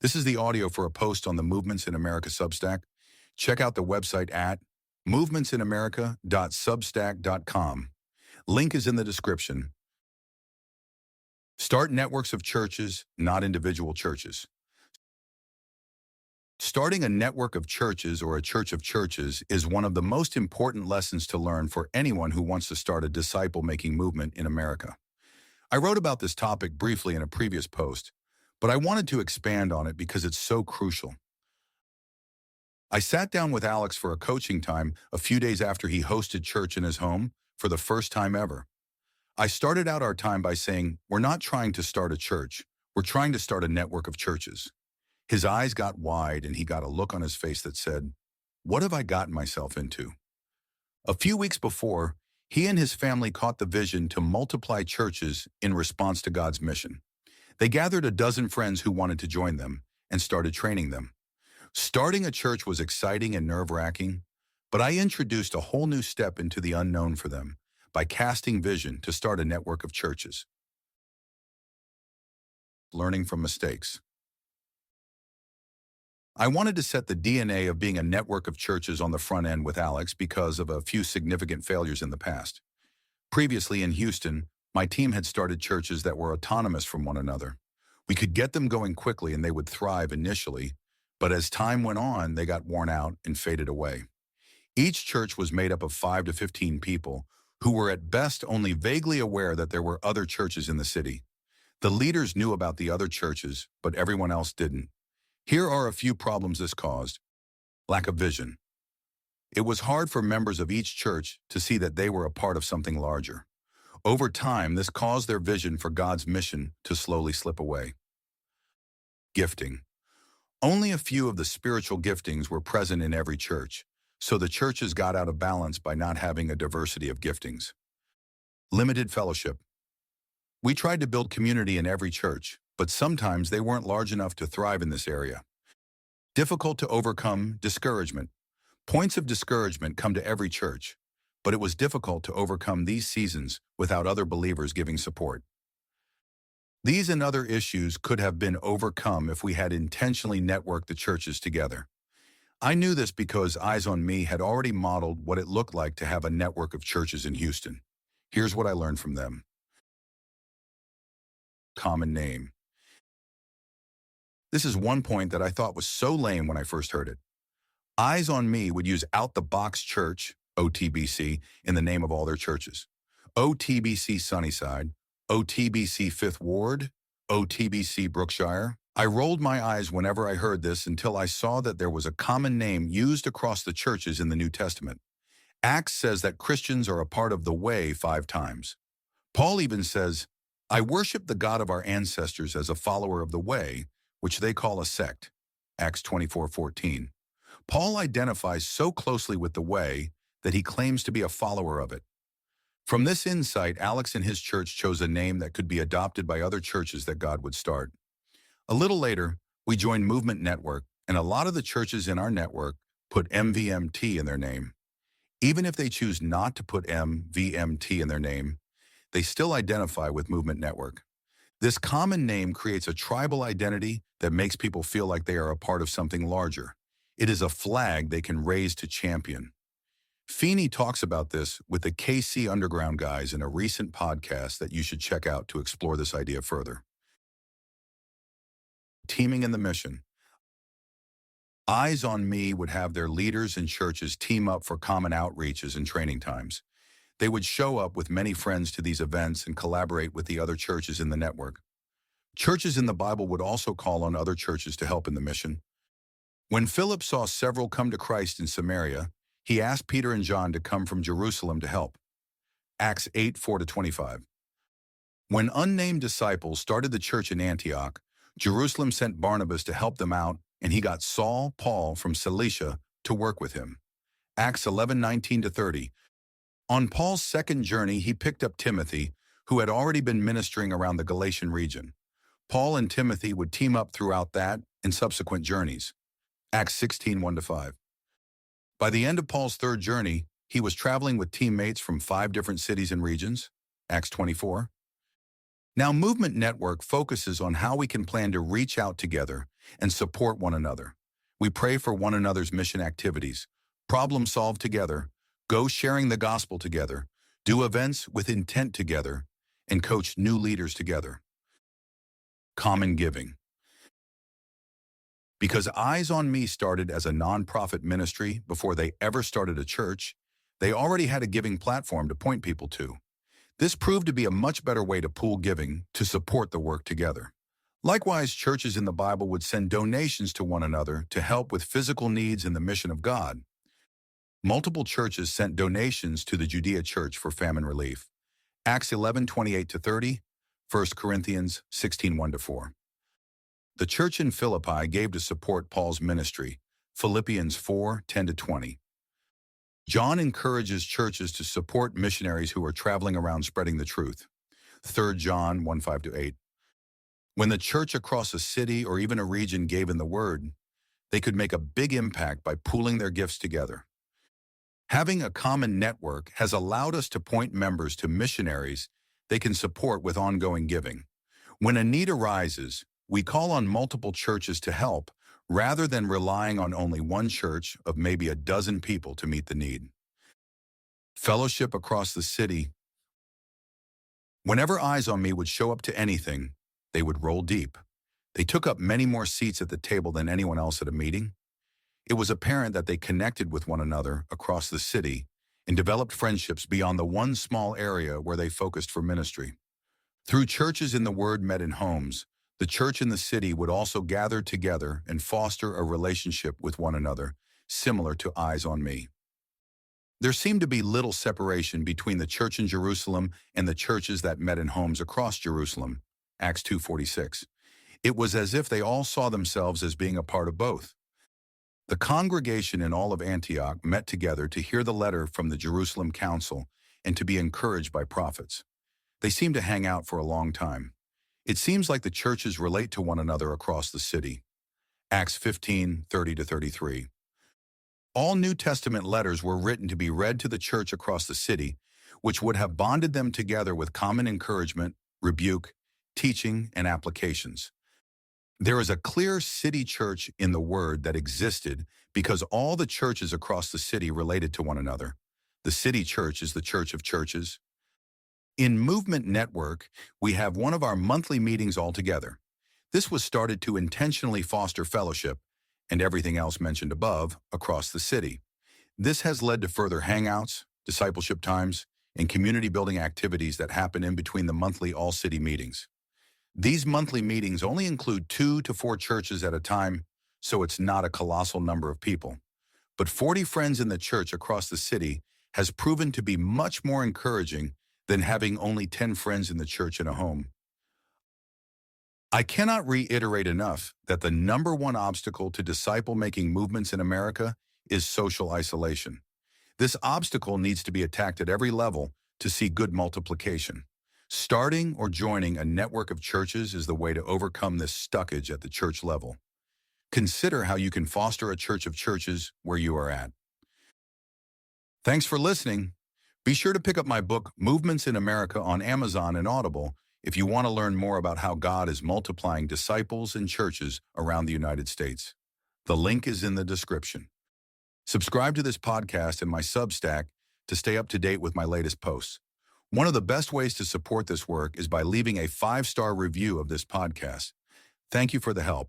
This is the audio for a post on the Movements in America Substack. Check out the website at movementsinamerica.substack.com. Link is in the description. Start networks of churches, not individual churches. Starting a network of churches or a church of churches is one of the most important lessons to learn for anyone who wants to start a disciple-making movement in America. I wrote about this topic briefly in a previous post, but I wanted to expand on it because it's so crucial. I sat down with Alex for a coaching time a few days after he hosted church in his home for the first time ever. I started out our time by saying, we're not trying to start a church, we're trying to start a network of churches. His eyes got wide and he got a look on his face that said, what have I gotten myself into? A few weeks before, he and his family caught the vision to multiply churches in response to God's mission. They gathered a dozen friends who wanted to join them and started training them. Starting a church was exciting and nerve-wracking, but I introduced a whole new step into the unknown for them by casting vision to start a network of churches. Learning from mistakes. I wanted to set the DNA of being a network of churches on the front end with Alex because of a few significant failures in the past. Previously in Houston, my team had started churches that were autonomous from one another. We could get them going quickly and they would thrive initially, but as time went on, they got worn out and faded away. Each church was made up of 5 to 15 people who were at best only vaguely aware that there were other churches in the city. The leaders knew about the other churches, but everyone else didn't. Here are a few problems this caused. Lack of vision. It was hard for members of each church to see that they were a part of something larger. Over time, this caused their vision for God's mission to slowly slip away. Gifting. Only a few of the spiritual giftings were present in every church, so the churches got out of balance by not having a diversity of giftings. Limited fellowship. We tried to build community in every church, but sometimes they weren't large enough to thrive in this area. Difficult to overcome discouragement. Points of discouragement come to every church, but it was difficult to overcome these seasons without other believers giving support. These and other issues could have been overcome if we had intentionally networked the churches together. I knew this because Eyes on Me had already modeled what it looked like to have a network of churches in Houston. Here's what I learned from them. Common name. This is one point that I thought was so lame when I first heard it. Eyes on Me would use Out-the-Box Church, OTBC, in the name of all their churches. OTBC Sunnyside, OTBC Fifth Ward, OTBC Brookshire. I rolled my eyes whenever I heard this until I saw that there was a common name used across the churches in the New Testament. Acts says that Christians are a part of the way 5 times. Paul even says, I worship the God of our ancestors as a follower of the way, which they call a sect. Acts 24:14. Paul identifies so closely with the way that he claims to be a follower of it. From this insight, Alex and his church chose a name that could be adopted by other churches that God would start. A little later, we joined Movement Network, and a lot of the churches in our network put MVMT in their name. Even if they choose not to put MVMT in their name, they still identify with Movement Network. This common name creates a tribal identity that makes people feel like they are a part of something larger. It is a flag they can raise to champion. Feeney talks about this with the KC Underground guys in a recent podcast that you should check out to explore this idea further. Teaming in the mission. Eyes on Me would have their leaders and churches team up for common outreaches and training times. They would show up with many friends to these events and collaborate with the other churches in the network. Churches in the Bible would also call on other churches to help in the mission. When Philip saw several come to Christ in Samaria, he asked Peter and John to come from Jerusalem to help. Acts 8:4-25. When unnamed disciples started the church in Antioch, Jerusalem sent Barnabas to help them out, and he got Paul from Cilicia to work with him. Acts 11:19-30. On Paul's second journey, he picked up Timothy, who had already been ministering around the Galatian region. Paul and Timothy would team up throughout that and subsequent journeys. Acts 16:1-5. By the end of Paul's third journey, he was traveling with teammates from 5 different cities and regions. Acts 24. Now, Movement Network focuses on how we can plan to reach out together and support one another. We pray for one another's mission activities, problem solve together, go sharing the gospel together, do events with intent together, and coach new leaders together. Common giving. Because Eyes on Me started as a nonprofit ministry before they ever started a church, they already had a giving platform to point people to. This proved to be a much better way to pool giving to support the work together. Likewise, churches in the Bible would send donations to one another to help with physical needs in the mission of God. Multiple churches sent donations to the Judea church for famine relief. Acts 11:28-30, 1 Corinthians 16:1-4. The church in Philippi gave to support Paul's ministry. Philippians 4:10-20. John encourages churches to support missionaries who are traveling around spreading the truth. 3 John 1:5-8. When the church across a city or even a region gave in the word, they could make a big impact by pooling their gifts together. Having a common network has allowed us to point members to missionaries they can support with ongoing giving. When a need arises, we call on multiple churches to help rather than relying on only one church of maybe a dozen people to meet the need. Fellowship across the city. Whenever Eyes on Me would show up to anything, they would roll deep. They took up many more seats at the table than anyone else at a meeting. It was apparent that they connected with one another across the city and developed friendships beyond the one small area where they focused for ministry. Through churches in the Word met in homes, the church in the city would also gather together and foster a relationship with one another, similar to Eyes on Me. There seemed to be little separation between the church in Jerusalem and the churches that met in homes across Jerusalem, Acts 2:46. It was as if they all saw themselves as being a part of both. The congregation in all of Antioch met together to hear the letter from the Jerusalem council and to be encouraged by prophets. They seemed to hang out for a long time. It seems like the churches relate to one another across the city. Acts 15:30-33. All New Testament letters were written to be read to the church across the city, which would have bonded them together with common encouragement, rebuke, teaching, and applications. There is a clear city church in the Word that existed because all the churches across the city related to one another. The city church is the church of churches. In Movement Network, we have one of our monthly meetings all together. This was started to intentionally foster fellowship, and everything else mentioned above, across the city. This has led to further hangouts, discipleship times, and community building activities that happen in between the monthly all-city meetings. These monthly meetings only include 2 to 4 churches at a time, so it's not a colossal number of people. But 40 friends in the church across the city has proven to be much more encouraging than having only 10 friends in the church in a home. I cannot reiterate enough that the number one obstacle to disciple-making movements in America is social isolation. This obstacle needs to be attacked at every level to see good multiplication. Starting or joining a network of churches is the way to overcome this stuckage at the church level. Consider how you can foster a church of churches where you are at. Thanks for listening. Be sure to pick up my book, Movements in America, on Amazon and Audible if you want to learn more about how God is multiplying disciples and churches around the United States. The link is in the description. Subscribe to this podcast and my Substack to stay up to date with my latest posts. One of the best ways to support this work is by leaving a 5-star review of this podcast. Thank you for the help.